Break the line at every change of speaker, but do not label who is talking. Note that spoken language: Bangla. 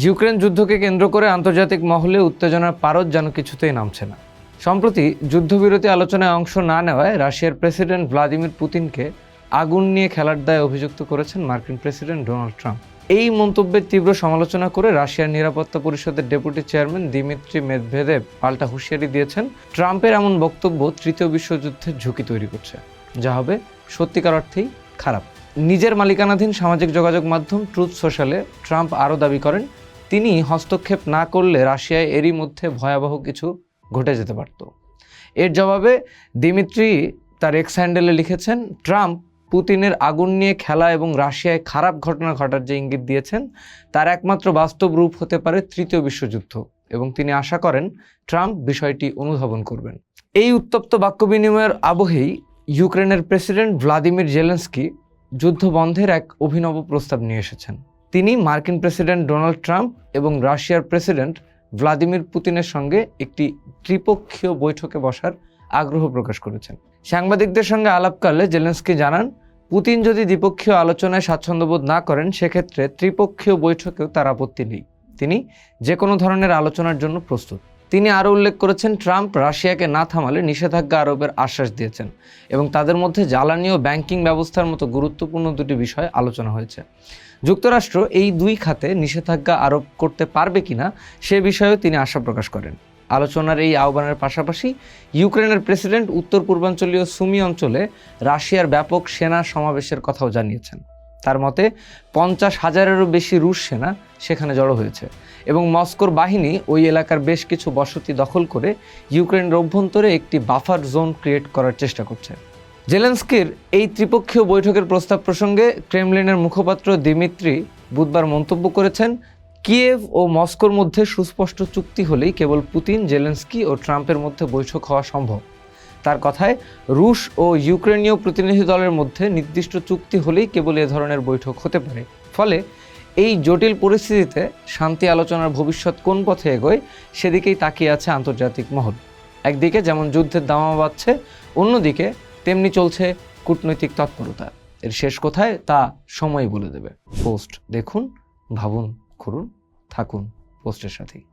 ইউক্রেন যুদ্ধকে কেন্দ্র করে আন্তর্জাতিক মহলে উত্তেজনার পারদ যেন কিছুতেই নামছে না। সম্প্রতি যুদ্ধবিরতি আলোচনায় অংশ না নেওয়ায় রাশিয়ার প্রেসিডেন্ট ভ্লাদিমির পুতিনকে আগুন নিয়ে খেলার দায়ে অভিযুক্ত করেছেন মার্কিন প্রেসিডেন্ট ডোনাল্ড ট্রাম্প। এই মন্তব্যের তীব্র সমালোচনা করে রাশিয়ার নিরাপত্তা পরিষদের ডেপুটি চেয়ারম্যান দিমিত্রি মেদভেদেভ পাল্টা হুঁশিয়ারি দিয়েছেন, ট্রাম্পের এমন বক্তব্য তৃতীয় বিশ্বযুদ্ধের ঝুঁকি তৈরি করছে, যা হবে সত্যিকার অর্থেই খারাপ। নিজের মালিকানাধীন সামাজিক যোগাযোগ মাধ্যম ট্রুথ সোশ্যালে ট্রাম্প আরও দাবি করেন, তিনি হস্তক্ষেপ না করলে রাশিয়ায় এরই মধ্যে ভয়াবহ কিছু ঘটে যেতে পারত। এর জবাবে দিমিত্রি তার এক্স হ্যান্ডেলে লিখেছেন, ট্রাম্প পুতিনের আগুন নিয়ে খেলা এবং রাশিয়ায় খারাপ ঘটনা ঘটার যে ইঙ্গিত দিয়েছেন তার একমাত্র বাস্তব রূপ হতে পারে তৃতীয় বিশ্বযুদ্ধ, এবং তিনি আশা করেন ট্রাম্প বিষয়টি অনুধাবন করবেন। এই উত্তপ্ত বাক্য বিনিময়ের আবহেই ইউক্রেনের প্রেসিডেন্ট ভ্লাদিমির জেলেনস্কি যুদ্ধ বন্ধের এক অভিনব প্রস্তাব নিয়ে এসেছেন। তিনি মার্কিন প্রেসিডেন্ট ডোনাল্ড ট্রাম্প এবং রাশিয়ার প্রেসিডেন্ট ভ্লাদিমির পুতিনের সঙ্গে একটি ত্রিপক্ষীয় বৈঠকে বসার আগ্রহ প্রকাশ করেছেন। সাংবাদিকদের সঙ্গে আলাপকালে জেলেনস্কি জানান, পুতিন যদি দ্বিপক্ষীয় আলোচনায় স্বাচ্ছন্দ্যবোধ না করেন সেক্ষেত্রে ত্রিপক্ষীয় বৈঠকেও তার আপত্তি নেই। তিনি যে কোনো ধরনের আলোচনার জন্য প্রস্তুত। তিনি আরও উল্লেখ করেছেন, ট্রাম্প রাশিয়াকে না থামালে নিষেধাজ্ঞা আরোপের আশ্বাস দিয়েছেন এবং তাদের মধ্যে জ্বালানি ও ব্যাংকিং ব্যবস্থার মতো গুরুত্বপূর্ণ দুটি বিষয় আলোচনা হয়েছে। যুক্তরাষ্ট্র এই দুই খাতে নিষেধাজ্ঞা আরোপ করতে পারবে কিনা সে বিষয়েও তিনি আশা প্রকাশ করেন। আলোচনার এই আহ্বানের পাশাপাশি ইউক্রেনের প্রেসিডেন্ট উত্তর পূর্বাঞ্চলীয় সুমি অঞ্চলে রাশিয়ার ব্যাপক সেনা সমাবেশের কথাও জানিয়েছেন। তার মতে 50,000-এরও বেশি রুশ সেনা সেখানে জড়ো হয়েছে এবং মস্কোর বাহিনী ওই এলাকার বেশ কিছু বসতি দখল করে ইউক্রেনের অভ্যন্তরে একটি বাফার জোন ক্রিয়েট করার চেষ্টা করছে। জেলেনস্কির এই ত্রিপক্ষীয় বৈঠকের প্রস্তাব প্রসঙ্গে ক্রেমলিনের মুখপাত্র দিমিত্রি বুধবার মন্তব্য করেছেন, কিয়েভ ও মস্কোর মধ্যে সুস্পষ্ট চুক্তি হলেই কেবল পুতিন, জেলেনস্কি ও ট্রাম্পের মধ্যে বৈঠক হওয়া সম্ভব। তার কথায়, রুশ ও ইউক্রেনীয় প্রতিনিধি দলের মধ্যে নির্দিষ্ট চুক্তি হলেই কেবল এ ধরনের বৈঠক হতে পারে। ফলে এই জটিল পরিস্থিতিতে শান্তি আলোচনার ভবিষ্যৎ কোন পথে এগোয় সেদিকেই তাকিয়ে আছে আন্তর্জাতিক মহল। একদিকে যেমন যুদ্ধের দামামা বাজছে, অন্যদিকে তেমনি চলছে কূটনৈতিক তৎপরতা। এর শেষ কোথায় তা সময় বলে দেবে। পোস্ট দেখুন, ভাবুন, করুন, থাকুন পোস্টের সাথেই।